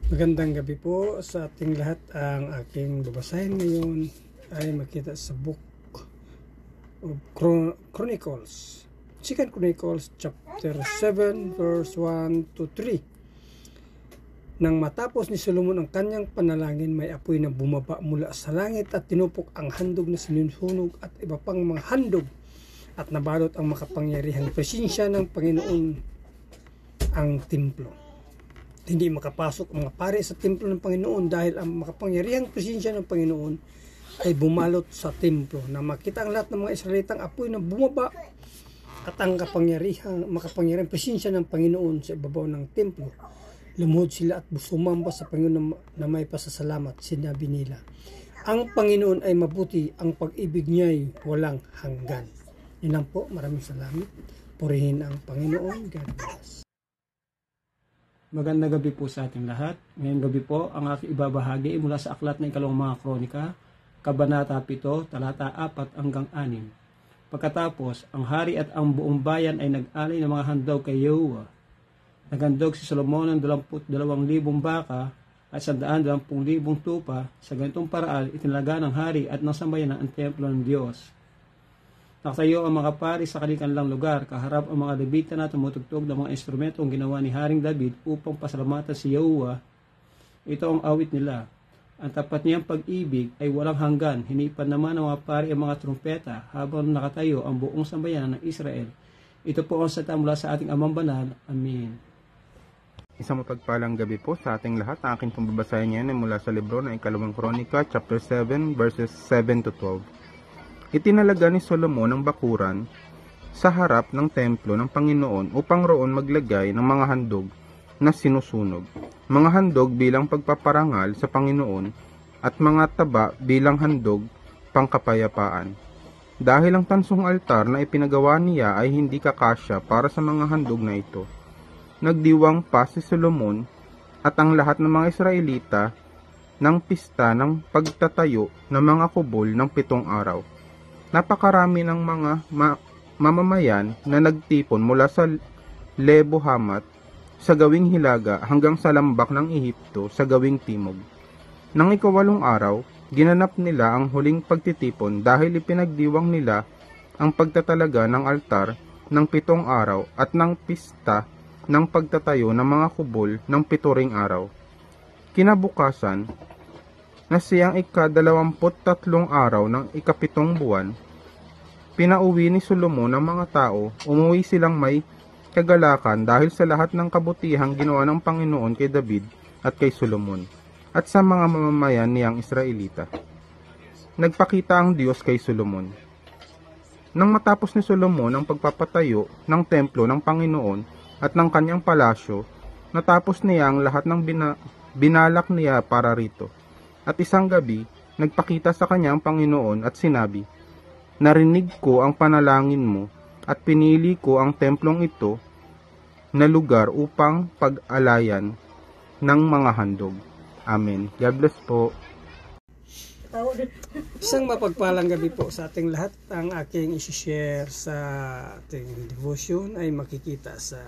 Magandang gabi po sa ating lahat. Ang aking babasahin ngayon ay makita sa Book of Chronicles. 2 Chronicles chapter 7 verse 1 to 3. Nang matapos ni Solomon ang kanyang panalangin, may apoy na bumaba mula sa langit at tinupok ang handog na sinusunog at iba pang mga handog at nabalot ang makapangyarihang presensya ng Panginoon ang templo. Hindi makapasok ang mga pari sa templo ng Panginoon dahil ang makapangyarihang presensya ng Panginoon ay bumalot sa templo. Na makita ang lahat ng mga Israelitang apoy na bumaba at ang makapangyarihang presensya ng Panginoon sa ibabaw ng templo. Lumuhod sila at sumamba sa Panginoon na may pasasalamat. Sinabi nila, ang Panginoon ay mabuti, ang pag-ibig niya ay walang hanggan. Yun lang po, maraming salamat. Purihin ang Panginoon. God bless. Magandang gabi po sa ating lahat. Ngayong gabi po, ang aking ibabahagi ay mula sa aklat ng ikalawang mga kronika, Kabanata 7, talata 4 hanggang 6. Pagkatapos, ang hari at ang buong bayan ay nag-alay ng mga handog kay Yehovah. Naghandog si Solomon ng 22,000 baka at 120,000 tupa. Sa ganitong paraan, itinalaga ng hari at ng sambayanan ang templo ng Diyos. Nakatayo ang mga pari sa kanilang lugar, kaharap ang mga Levita na tumutugtog ng mga instrumentong ginawa ni Haring David upang pasalamatan si Yehovah. Ito ang awit nila. Ang tapat niyang pag-ibig ay walang hanggan. Hinipan naman ng mga pari ang mga trumpeta habang nakatayo ang buong sambayanan ng Israel. Ito po ang salita mula sa ating Amang Banal. Amen. Isang mapagpalang gabi po sa ating lahat. Ang aking pambabasahin niyan ay mula sa libro ng ikalawang kronika, chapter 7, verses 7 to 12. Itinalaga ni Solomon ang bakuran sa harap ng templo ng Panginoon upang roon maglagay ng mga handog na sinusunog. Mga handog bilang pagpaparangal sa Panginoon at mga taba bilang handog pangkapayapaan. Dahil ang tansong altar na ipinagawa niya ay hindi kakasya para sa mga handog na ito, nagdiwang pa si Solomon at ang lahat ng mga Israelita ng pista ng pagtatayo ng mga kubol ng 7 araw. Napakarami ng mga mamamayan na nagtipon mula sa Lebo Hamat sa gawing hilaga hanggang sa lambak ng Ehipto sa gawing timog. Nang ika-8 araw, ginanap nila ang huling pagtitipon dahil ipinagdiwang nila ang pagtatalaga ng altar ng 7 araw at ng pista ng pagtatayo ng mga kubol ng 7 araw. Kinabukasan, na siyang ika-23 araw ng ika-7 buwan, pinauwi ni Solomon ng mga tao. Umuwi silang may kagalakan dahil sa lahat ng kabutihang ginawa ng Panginoon kay David at kay Solomon at sa mga mamamayan niyang Israelita. Nagpakita ang Diyos kay Solomon. Nang matapos ni Solomon ang pagpapatayo ng templo ng Panginoon at ng kanyang palasyo, natapos niya ang lahat ng binalak niya para rito. At isang gabi, nagpakita sa kanya ang Panginoon at sinabi, narinig ko ang panalangin mo at pinili ko ang templong ito na lugar upang pag-alayan ng mga handog. Amen. God bless po. Isang mapagpalang gabi po sa ating lahat. Ang aking isi-share sa ating devotion ay makikita sa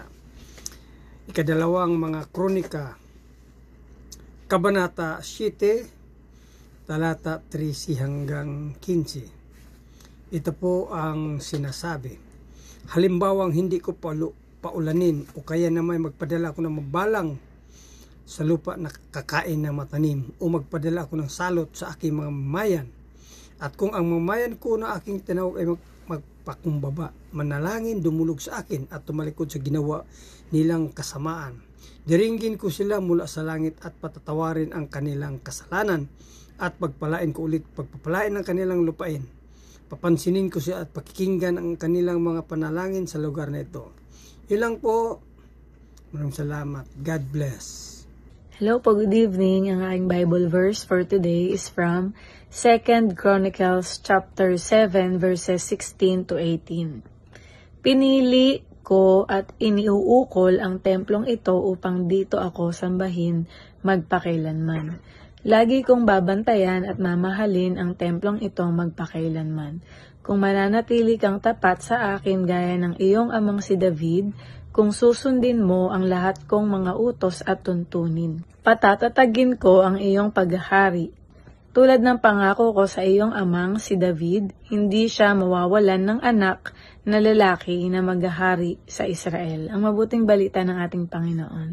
ikadalawang mga kronika, Kabanata 7, talata 13 hanggang 15. Ito po ang sinasabi. Halimbawang hindi ko paulanin o kaya naman magpadala ako ng mabalang sa lupa na kakain ng matanim o magpadala ako ng salot sa aking mga mamayan. At kung ang mamayan ko na aking tinawag ay magpakumbaba, manalangin, dumulog sa akin at tumalikod sa ginawa nilang kasamaan, diringgin ko sila mula sa langit at patatawarin ang kanilang kasalanan at pagpalain ko ulit pagpapalain ng kanilang lupain. Papansinin ko siya at pakikinggan ang kanilang mga panalangin sa lugar na ito. Ilang po. Maraming salamat. God bless. Hello po, good evening. Ang aking Bible verse for today is from 2 Chronicles chapter 7 verses 16 to 18. Pinili ko at iniuukol ang templong ito upang dito ako sambahin magpakailanman. Lagi kong babantayan at mamahalin ang templong ito magpakailanman. Kung mananatili kang tapat sa akin gaya ng iyong amang si David, kung susundin mo ang lahat kong mga utos at tuntunin. Patatatagin ko ang iyong paghahari. Tulad ng pangako ko sa iyong amang si David, hindi siya mawawalan ng anak na lalaki na maghahari sa Israel. Ang mabuting balita ng ating Panginoon.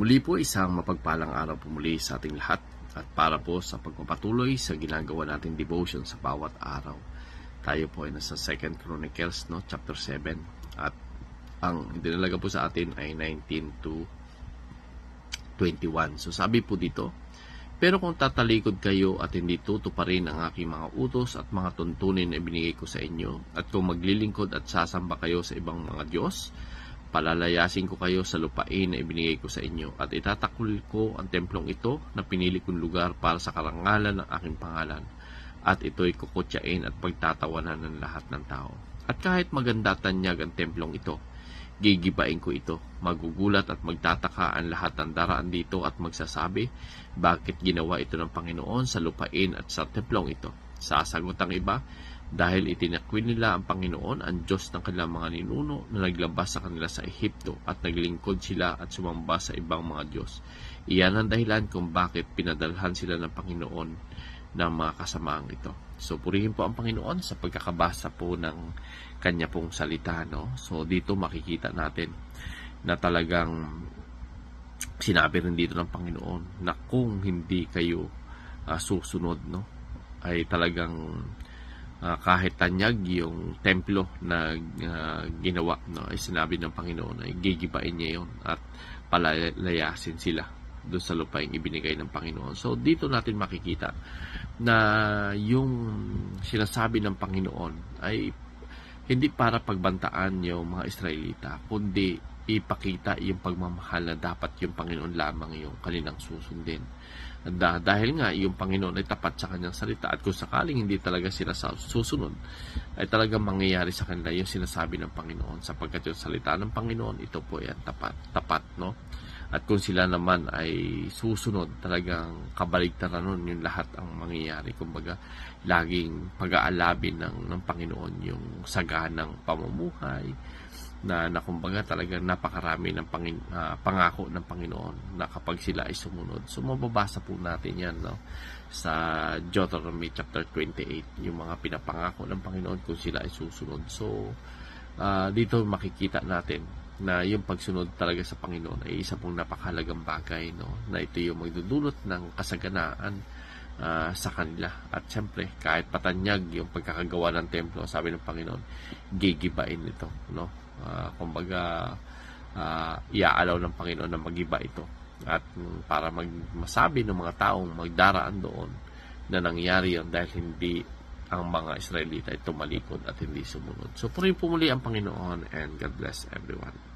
Muli po isang mapagpalang araw po muli sa ating lahat at para po sa pagpapatuloy sa ginagawa nating devotion sa bawat araw. Tayo po ay nasa 2 Chronicles, chapter 7 at ang dinalaga po sa atin ay 19 to 21. So sabi po dito, pero kung tatalikod kayo at hindi tutuparin ang aking mga utos at mga tuntunin na ibinigay ko sa inyo at kung maglilingkod at sasamba kayo sa ibang mga Diyos, palalayasin ko kayo sa lupain na ibinigay ko sa inyo at itatakol ko ang templong ito na pinili kong lugar para sa karangalan ng aking pangalan at ito'y kukutyain at pagtatawanan ng lahat ng tao. At kahit maganda tanyag ang templong ito, gigibain ko ito. Magugulat at magtataka ang lahat ng daraan dito at magsasabi, bakit ginawa ito ng Panginoon sa lupain at sa templong ito? Sasagot ang iba, dahil itinakwil nila ang Panginoon, ang Diyos ng kanilang mga ninuno na naglabas sa kanila sa Ehipto at naglingkod sila at sumamba sa ibang mga Diyos. Iyan ang dahilan kung bakit pinadalhan sila ng Panginoon ng mga kasamaang ito. So, purihin po ang Panginoon sa pagkakabasa po ng kanya pong salita. So, dito makikita natin na talagang sinabi rin dito ng Panginoon na kung hindi kayo susunod, ay talagang kahit tanyag yung templo na ginawa, ay sinabi ng Panginoon ay gigibain niya yun at palalayasin sila doon sa lupaing ibinigay ng Panginoon. So, dito natin makikita na yung sinasabi ng Panginoon ay hindi para pagbantaan yung mga Israelita, kundi ipakita yung pagmamahal na dapat yung Panginoon lamang yung kanilang susundin. Dahil nga yung Panginoon ay tapat sa kanyang salita at kung sakaling hindi talaga sila susunod, ay talagang mangyayari sa kanila yung sinasabi ng Panginoon sapagkat yung salita ng Panginoon, ito po yan tapat, At kung sila naman ay susunod, talagang kabaligtaran nun yung lahat ang mangyayari. Kumbaga, laging pag-aalabin ng Panginoon yung saganang pamumuhay, na kumbaga talagang napakarami ng pangako ng Panginoon na kapag sila ay sumunod. So, mababasa po natin yan sa Deuteronomy chapter 28, yung mga pinapangako ng Panginoon kung sila ay susunod. So, dito makikita natin na yung pagsunod talaga sa Panginoon ay isa pong napakahalagang bagay, na ito yung magdudulot ng kasaganaan sa kanila. At siyempre, kahit patanyag yung pagkakagawa ng templo, sabi ng Panginoon, gigibain ito, kumbaga iaalaw ng Panginoon na magiba ito at para masabi ng mga taong magdaraan doon na nangyari yan dahil hindi ang mga Israelita ay tumalikod at hindi sumunod. So, purihin po muli ang Panginoon and God bless everyone.